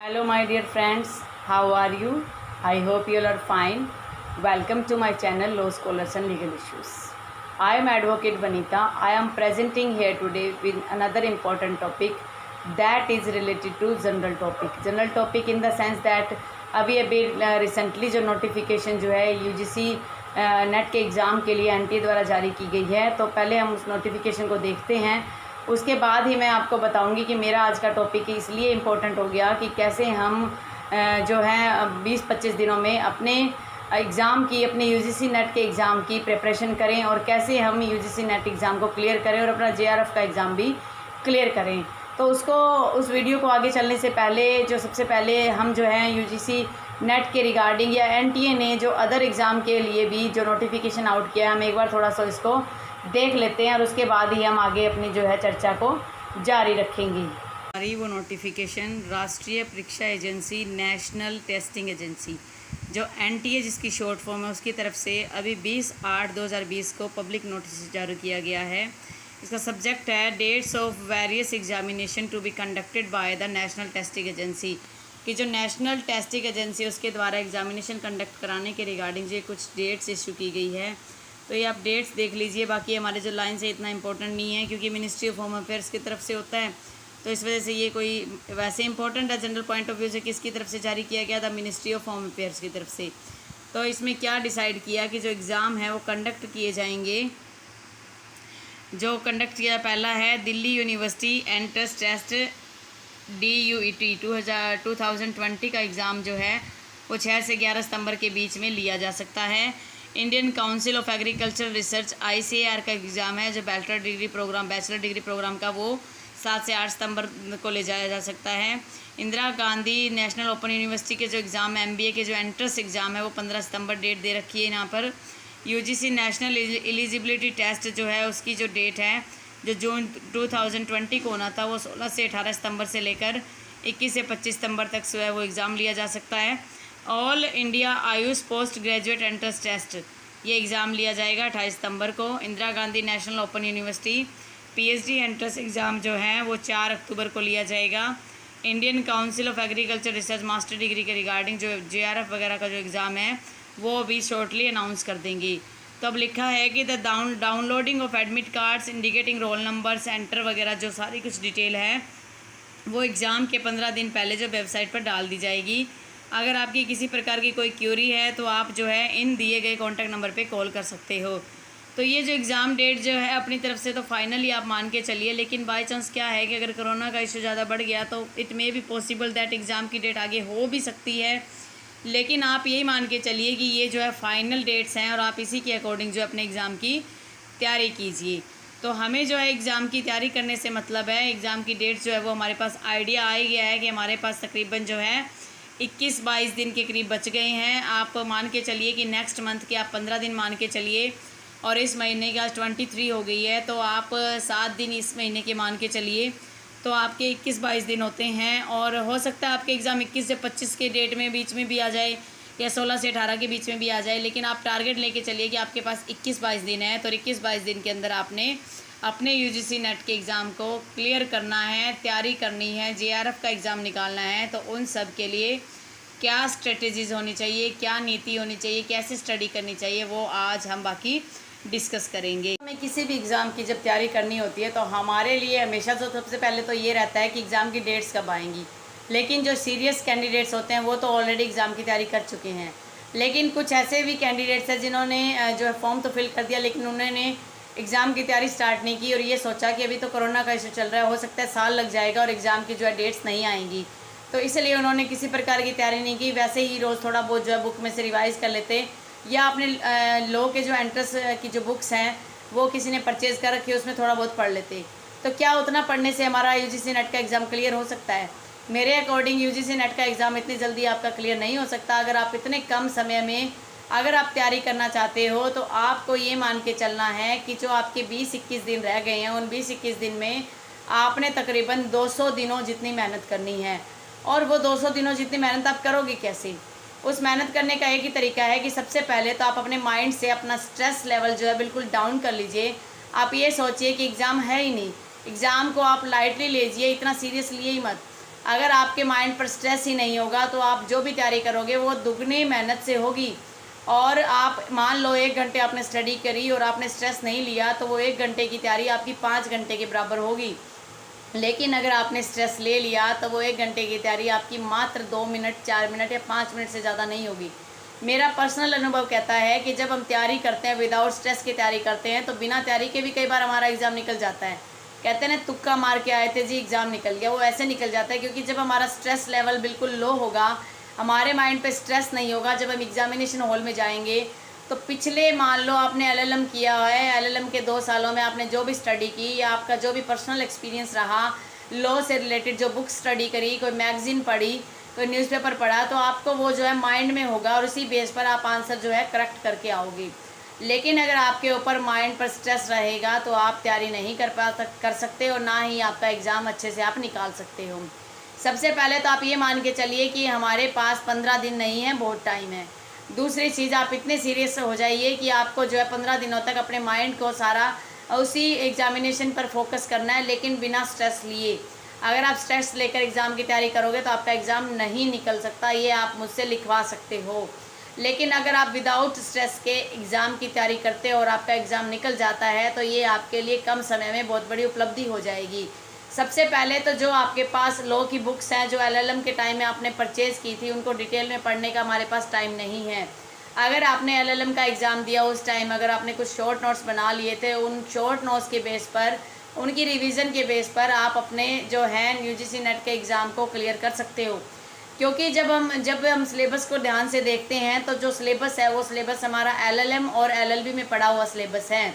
Hello, my dear friends. How are you? I hope you all are fine. Welcome to my channel, Law Scholars and Legal Issues. I am Advocate Vanita. I am presenting here today with another important topic that is related to general topic. General topic in the sense that अभी recently जो notification जो है UGC net के exam के लिए NTA द्वारा जारी की गई है, तो पहले हम उस नोटिफिकेशन को देखते हैं। उसके बाद ही मैं आपको बताऊंगी कि मेरा आज का टॉपिक इसलिए इम्पोर्टेंट हो गया कि कैसे हम जो है 20-25 दिनों में अपने एग्ज़ाम की, अपने यूजीसी नेट के एग्ज़ाम की प्रिपरेशन करें और कैसे हम यूजीसी नेट एग्ज़ाम को क्लियर करें और अपना जेआरएफ का एग्ज़ाम भी क्लियर करें। तो उस वीडियो को आगे चलने से पहले सबसे पहले हम जो है यूजीसी नेट के रिगार्डिंग या एनटीए ने जो अदर एग्ज़ाम के लिए भी जो नोटिफिकेशन आउट किया है, हम एक बार थोड़ा सा इसको देख लेते हैं और उसके बाद ही हम आगे अपनी जो है चर्चा को जारी रखेंगे। हमारी वो नोटिफिकेशन राष्ट्रीय परीक्षा एजेंसी, नेशनल टेस्टिंग एजेंसी जो एनटीए जिसकी शॉर्ट फॉर्म है, उसकी तरफ से अभी 20/8/2020 को पब्लिक नोटिस जारी किया गया है। इसका सब्जेक्ट है dates of various examination to be conducted by the national testing agency, कि जो नेशनल टेस्टिंग एजेंसी उसके द्वारा एग्जामिनेशन कंडक्ट कराने के रिगार्डिंग जो कुछ डेट्स इशू की गई है। तो ये आप डेट्स देख लीजिए। बाकी हमारे जो लाइन से इतना इंपॉर्टेंट नहीं है क्योंकि मिनिस्ट्री ऑफ होम अफेयर्स की तरफ से होता है, तो इस वजह से ये कोई वैसे इंपॉर्टेंट है जनरल पॉइंट ऑफ व्यू से किसकी तरफ से जारी किया गया था, मिनिस्ट्री ऑफ होम अफेयर्स की तरफ से। तो इसमें क्या डिसाइड किया कि जो एग्ज़ाम है वो कंडक्ट किए जाएंगे। जो कंडक्ट किया पहला है Delhi university entrance test DUET 2020 का एग्ज़ाम जो है वो 6 से 11 सितंबर के बीच में लिया जा सकता है। Indian council of agriculture research ICAR का एग्ज़ाम है जो बैचलर डिग्री प्रोग्राम का, वो 7 से 8 सितंबर को ले जाया जा सकता है। Indira Gandhi national open university के जो एग्ज़ाम है, MBA के जो एंट्रेंस एग्ज़ाम है, वो 15 सितंबर डेट दे रखी है यहाँ पर। UGC नेशनल एलिजिबिलिटी टेस्ट जो है उसकी जो डेट है जो जून 2020 को होना था, वो 16 से 18 सितंबर से लेकर 21 से 25 सितंबर तक जो है वो एग्ज़ाम लिया जा सकता है। All India AYUSH post graduate entrance test ये एग्ज़ाम लिया जाएगा 28 सितंबर को। Indira Gandhi national open university PhD entrance exam जो है वो 4 अक्टूबर को लिया जाएगा। Indian council of agriculture research master degree के रिगार्डिंग जो JRF वगैरह का जो एग्ज़ाम है वो अभी शॉर्टली अनाउंस कर देंगी। तो अब लिखा है कि the downloading of admit cards indicating roll number, centre वगैरह जो सारी कुछ डिटेल है वो एग्ज़ाम के 15 दिन पहले जो वेबसाइट पर डाल दी जाएगी। अगर आपकी किसी प्रकार की कोई क्यूरी है तो आप जो है इन दिए गए कॉन्टैक्ट नंबर पे कॉल कर सकते हो। तो ये जो एग्ज़ाम डेट जो है अपनी तरफ से तो फाइनली आप मान के चलिए, लेकिन बाई चांस क्या है कि अगर कोरोना का इशू ज़्यादा बढ़ गया तो it may be possible that exam की डेट आगे हो भी सकती है। लेकिन आप यही मान के चलिए कि ये जो है फाइनल डेट्स हैं और आप इसी के अकॉर्डिंग जो अपने एग्ज़ाम की तैयारी कीजिए। तो हमें जो है एग्ज़ाम की तैयारी करने से मतलब है एग्ज़ाम की डेट जो है वो हमारे पास आइडिया आ गया है कि हमारे पास तकरीबन जो है 21-22 दिन के करीब बच गए हैं। आप मान के चलिए कि नेक्स्ट मंथ के आप 15 दिन मान के चलिए और इस महीने की आज 23 हो गई है, तो आप 7 दिन इस महीने के मान के चलिए, तो आपके 21-22 दिन होते हैं। और हो सकता है आपके एग्ज़ाम 21 से 25 के डेट में बीच में भी आ जाए या 16 से 18 के बीच में भी आ जाए, लेकिन आप टारगेट लेके चलिए कि आपके पास 21-22 दिन है। तो 21-22 दिन के अंदर आपने अपने UGC नेट के एग्ज़ाम को क्लियर करना है, तैयारी करनी है, JRF का एग्ज़ाम निकालना है। तो उन सब के लिए क्या स्ट्रेटजीज़ होनी चाहिए, क्या नीति होनी चाहिए, कैसे स्टडी करनी चाहिए, वो आज हम बाकी डिस्कस करेंगे। हमें किसी भी एग्ज़ाम की जब तैयारी करनी होती है तो हमारे लिए हमेशा तो सबसे पहले तो ये रहता है कि एग्ज़ाम की डेट्स कब आएंगी। लेकिन जो सीरियस कैंडिडेट्स होते हैं वो तो ऑलरेडी एग्ज़ाम की तैयारी कर चुके हैं। लेकिन कुछ ऐसे भी कैंडिडेट्स हैं जिन्होंने जो है फॉर्म तो फिल कर दिया लेकिन उन्होंने एग्ज़ाम की तैयारी स्टार्ट नहीं की और ये सोचा कि अभी तो कोरोना का इशू चल रहा है, हो सकता है साल लग जाएगा और एग्ज़ाम की जो है डेट्स नहीं आएंगी। तो इसलिए उन्होंने किसी प्रकार की तैयारी नहीं की, वैसे ही रोज़ थोड़ा बहुत जो है बुक में से रिवाइज़ कर लेते या अपने लॉ के जो एंट्रेंस की जो बुक्स हैं वो किसी ने परचेज़ कर रखी है उसमें थोड़ा बहुत पढ़ लेते। तो क्या उतना पढ़ने से हमारा UGC नेट का एग्ज़ाम क्लियर हो सकता है? मेरे अकॉर्डिंग UGC नेट का एग्ज़ाम इतनी जल्दी आपका क्लियर नहीं हो सकता। अगर आप इतने कम समय में अगर आप तैयारी करना चाहते हो तो आपको ये मान के चलना है कि जो आपके 20-21 दिन रह गए हैं उन 20-21 दिन में आपने तकरीबन 200 दिनों जितनी मेहनत करनी है। और वो 200 दिनों जितनी मेहनत आप करोगे कैसे? उस मेहनत करने का एक ही तरीका है कि सबसे पहले तो आप अपने माइंड से अपना स्ट्रेस लेवल जो है बिल्कुल डाउन कर लीजिए। आप ये सोचिए कि एग्ज़ाम है ही नहीं, एग्ज़ाम को आप लाइटली लीजिए, इतना सीरियस लिए ही मत। अगर आपके माइंड पर स्ट्रेस ही नहीं होगा तो आप जो भी तैयारी करोगे वो दुगनी मेहनत से होगी। और आप मान लो 1 घंटे आपने स्टडी करी और आपने स्ट्रेस नहीं लिया तो वो 1 घंटे की तैयारी आपकी 5 घंटे के बराबर होगी। लेकिन अगर आपने स्ट्रेस ले लिया तो वो 1 घंटे की तैयारी आपकी मात्र 2 मिनट, 4 मिनट या 5 मिनट से ज़्यादा नहीं होगी। मेरा पर्सनल अनुभव कहता है कि जब हम तैयारी करते हैं, विदाउट स्ट्रेस की तैयारी करते हैं, तो बिना तैयारी के भी कई बार हमारा एग्ज़ाम निकल जाता है। कहते हैं ना, तुक्का मार के आए थे जी एग्ज़ाम निकल गया। वो ऐसे निकल जाता है क्योंकि जब हमारा स्ट्रेस लेवल बिल्कुल लो होगा, हमारे माइंड पे स्ट्रेस नहीं होगा, जब हम एग्जामिनेशन हॉल में जाएंगे तो पिछले मान लो आपने एलएलएम किया है, एलएलएम के 2 सालों में आपने जो भी स्टडी की या आपका जो भी पर्सनल एक्सपीरियंस रहा, लॉ से रिलेटेड जो बुक स्टडी करी, कोई मैगज़ीन पढ़ी, कोई न्यूज़पेपर पढ़ा, तो आपको वो जो है माइंड में होगा और उसी बेस पर आप आंसर जो है करेक्ट करके आओगे। लेकिन अगर आपके ऊपर माइंड पर स्ट्रेस रहेगा तो आप तैयारी नहीं कर सकते और ना ही आपका एग्ज़ाम अच्छे से आप निकाल सकते हो। सबसे पहले तो आप ये मान के चलिए कि हमारे पास 15 दिन नहीं है, बहुत टाइम है। दूसरी चीज़, आप इतने सीरियस हो जाइए कि आपको जो है 15 दिनों तक अपने माइंड को सारा उसी एग्जामिनेशन पर फोकस करना है, लेकिन बिना स्ट्रेस लिए। अगर आप स्ट्रेस लेकर एग्ज़ाम की तैयारी करोगे तो आपका एग्ज़ाम नहीं निकल सकता, ये आप मुझसे लिखवा सकते हो। लेकिन अगर आप विदाउट स्ट्रेस के एग्ज़ाम की तैयारी करते हो और आपका एग्ज़ाम निकल जाता है तो ये आपके लिए कम समय में बहुत बड़ी उपलब्धि हो जाएगी। सबसे पहले तो जो आपके पास लॉ की बुक्स हैं जो एलएलएम के टाइम में आपने परचेज़ की थी, उनको डिटेल में पढ़ने का हमारे पास टाइम नहीं है। अगर आपने एलएलएम का एग्ज़ाम दिया उस टाइम अगर आपने कुछ शॉर्ट नोट्स बना लिए थे, उन शॉर्ट नोट्स के बेस पर, उनकी रिवीजन के बेस पर आप अपने जो है यूजीसी नेट के एग्ज़ाम को क्लियर कर सकते हो। क्योंकि जब हम सिलेबस को ध्यान से देखते हैं तो जो सिलेबस है वो सिलेबस हमारा एलएलएम और एलएलबी में पढ़ा हुआ सिलेबस है,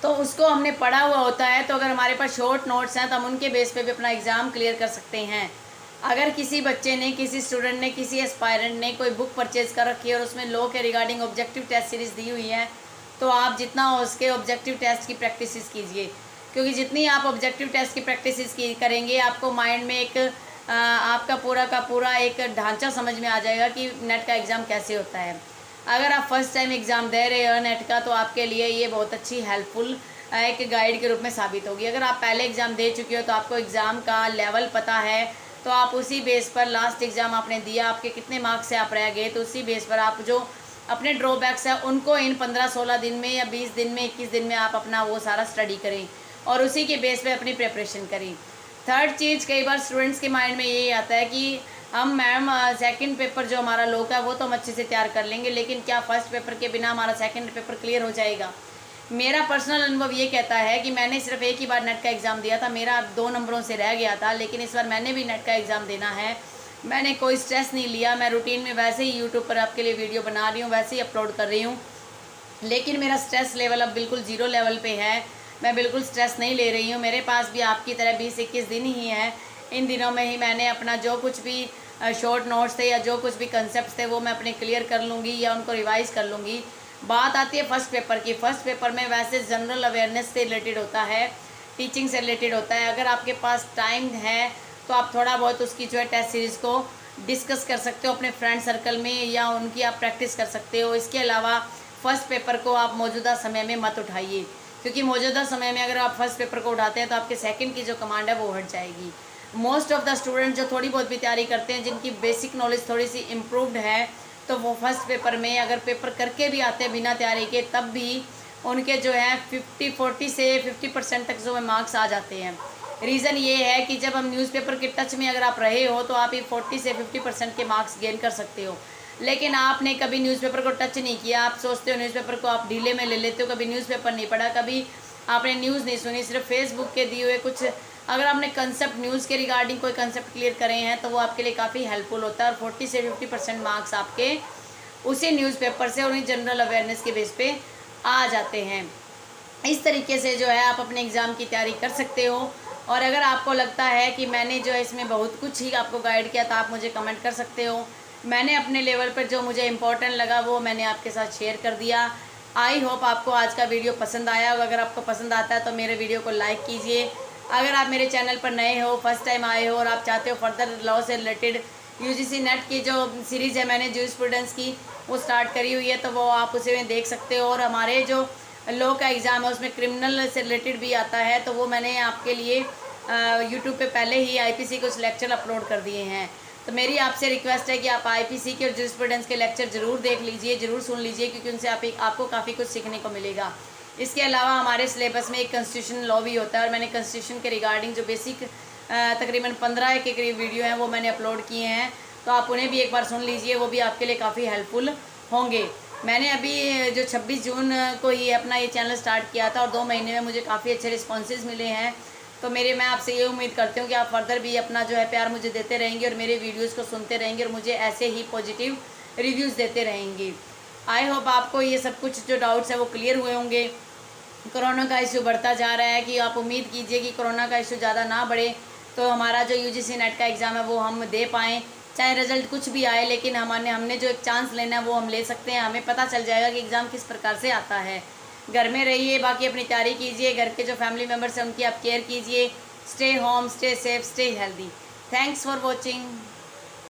तो उसको हमने पढ़ा हुआ होता है। तो अगर हमारे पास शॉर्ट नोट्स हैं तो हम उनके बेस पे भी अपना एग्ज़ाम क्लियर कर सकते हैं। अगर किसी बच्चे ने, किसी स्टूडेंट ने, किसी एस्पायरेंट ने कोई बुक परचेज़ कर रखी है और उसमें लॉ के रिगार्डिंग ऑब्जेक्टिव टेस्ट सीरीज़ दी हुई है, तो आप जितना हो उसके ऑब्जेक्टिव टेस्ट की प्रैक्टिस कीजिए। क्योंकि जितनी आप ऑब्जेक्टिव टेस्ट की प्रैक्टिस करेंगे, आपको माइंड में एक आपका पूरा का पूरा एक ढांचा समझ में आ जाएगा कि नेट का एग्ज़ाम कैसे होता है। अगर आप फर्स्ट टाइम एग्ज़ाम दे रहे हो नेट का, तो आपके लिए ये बहुत अच्छी हेल्पफुल एक गाइड के रूप में साबित होगी। अगर आप पहले एग्ज़ाम दे चुके हो तो आपको एग्ज़ाम का लेवल पता है, तो आप उसी बेस पर लास्ट एग्ज़ाम आपने दिया, आपके कितने मार्क्स से आप रह गए, तो उसी बेस पर आप जो अपने ड्रॉबैक्स हैं उनको इन 15-16 दिन में या 20 दिन में, 21 दिन में आप अपना वो सारा स्टडी करें और उसी के बेस पे अपनी प्रिपरेशन करें। थर्ड चीज़, कई बार स्टूडेंट्स के माइंड में यही आता है कि हम मैम सेकंड पेपर जो हमारा लॉ का है वो तो हम अच्छे से तैयार कर लेंगे, लेकिन क्या फ़र्स्ट पेपर के बिना हमारा सेकंड पेपर क्लियर हो जाएगा। मेरा पर्सनल अनुभव ये कहता है कि मैंने सिर्फ एक ही बार नेट का एग्ज़ाम दिया था, मेरा 2 नंबरों से रह गया था, लेकिन इस बार मैंने भी नेट का एग्ज़ाम देना है। मैंने कोई स्ट्रेस नहीं लिया, मैं रूटीन में वैसे ही यूट्यूब पर आपके लिए वीडियो बना रही हूँ, वैसे ही अपलोड कर रही हूँ, लेकिन मेरा स्ट्रेस लेवल अब बिल्कुल ज़ीरो लेवल पे है। मैं बिल्कुल स्ट्रेस नहीं ले रही हूँ। मेरे पास भी आपकी तरह 20-21 दिन ही हैं। इन दिनों में ही मैंने अपना जो कुछ भी शॉर्ट नोट्स थे या जो कुछ भी कंसेप्ट थे वो मैं अपने क्लियर कर लूँगी या उनको रिवाइज कर लूँगी। बात आती है फर्स्ट पेपर की। फ़र्स्ट पेपर में वैसे जनरल अवेयरनेस से रिलेटेड होता है, टीचिंग से रिलेटेड होता है। अगर आपके पास टाइम है तो आप थोड़ा बहुत उसकी जो है टेस्ट सीरीज़ को डिस्कस कर सकते हो अपने फ्रेंड सर्कल में, या उनकी आप प्रैक्टिस कर सकते हो। इसके अलावा फ़र्स्ट पेपर को आप मौजूदा समय में मत उठाइए, क्योंकि मौजूदा समय में अगर आप फर्स्ट पेपर को उठाते हैं तो आपके सेकंड की जो कमांड है वो हट जाएगी। मोस्ट ऑफ द स्टूडेंट जो थोड़ी बहुत भी तैयारी करते हैं, जिनकी बेसिक नॉलेज थोड़ी सी इम्प्रूव्ड है, तो वो फर्स्ट पेपर में अगर पेपर करके भी आते हैं बिना तैयारी के, तब भी उनके जो है 40 से 50% तक जो है मार्क्स आ जाते हैं। रीज़न ये है कि जब हम न्यूज़पेपर के टच में अगर आप रहे हो तो आप ये 40 से 50% के मार्क्स गेन कर सकते हो। लेकिन आपने कभी न्यूज़पेपर को टच नहीं किया, आप सोचते हो न्यूज़पेपर को आप ढीले में ले लेते हो, कभी न्यूज़पेपर नहीं पढ़ा, कभी आपने न्यूज़ नहीं सुनी, सिर्फ फेसबुक के दिए हुए कुछ अगर आपने कंसेप्ट न्यूज़ के रिगार्डिंग कोई कंसेप्ट क्लियर करे हैं तो वो आपके लिए काफ़ी हेल्पफुल होता है। और 40 से 50% मार्क्स आपके उसी न्यूज़पेपर से और उन्हीं जनरल अवेयरनेस के बेस पे आ जाते हैं। इस तरीके से जो है आप अपने एग्ज़ाम की तैयारी कर सकते हो। और अगर आपको लगता है कि मैंने जो है इसमें बहुत कुछ ही आपको गाइड किया, तो आप मुझे कमेंट कर सकते हो। मैंने अपने लेवल पर जो मुझे इम्पोर्टेंट लगा वो मैंने आपके साथ शेयर कर दिया। आई होप आपको आज का वीडियो पसंद आया होगा। अगर आपको पसंद आता है तो मेरे वीडियो को लाइक कीजिए। अगर आप मेरे चैनल पर नए हो, फर्स्ट टाइम आए हो और आप चाहते हो फर्दर लॉ से रिलेटेड यूजीसी नेट की जो सीरीज़ है मैंने जूरिस्प्रूडेंस की वो स्टार्ट करी हुई है, तो वो आप उसे में देख सकते हो। और हमारे जो लॉ का एग्ज़ाम है उसमें क्रिमिनल से रिलेटेड भी आता है, तो वो मैंने आपके लिए यूट्यूब पे पहले ही आईपीसी कुछ लेक्चर अपलोड कर दिए हैं। तो मेरी आपसे रिक्वेस्ट है कि आप आईपीसी के और जूरिस्प्रूडेंस के लेक्चर ज़रूर देख लीजिए, ज़रूर सुन लीजिए, क्योंकि उनसे आपको काफ़ी कुछ सीखने को मिलेगा। इसके अलावा हमारे सिलेबस में एक कॉन्स्टिट्यूशन लॉ भी होता है, और मैंने कॉन्स्टिट्यूशन के रिगार्डिंग जो बेसिक तकरीबन 15 के करीब वीडियो हैं वो मैंने अपलोड किए हैं, तो आप उन्हें भी एक बार सुन लीजिए, वो भी आपके लिए काफ़ी हेल्पफुल होंगे। मैंने अभी जो 26 जून को ही अपना ये चैनल स्टार्ट किया था, और 2 महीने में मुझे काफ़ी अच्छे रिस्पॉन्सेज मिले हैं। तो मैं आपसे ये उम्मीद करती हूँ कि आप फर्दर भी अपना जो है प्यार मुझे देते रहेंगे, और मेरे वीडियोज़ को सुनते रहेंगे, और मुझे ऐसे ही पॉजिटिव रिव्यूज़ देते रहेंगे। आई होप आपको ये सब कुछ जो डाउट्स है वो क्लियर हुए होंगे। कोरोना का इशू बढ़ता जा रहा है, कि आप उम्मीद कीजिए कि कोरोना का इशू ज़्यादा ना बढ़े, तो हमारा जो यूजीसी नेट का एग्ज़ाम है वो हम दे पाएँ, चाहे रिज़ल्ट कुछ भी आए, लेकिन हमने जो एक चांस लेना है वो हम ले सकते हैं। हमें पता चल जाएगा कि एग्ज़ाम किस प्रकार से आता है। घर में रहिए, बाकी अपनी तैयारी कीजिए, घर के जो फैमिली मेम्बर्स हैं उनकी आप केयर कीजिए। Stay home, stay safe, stay healthy. Thanks for watching.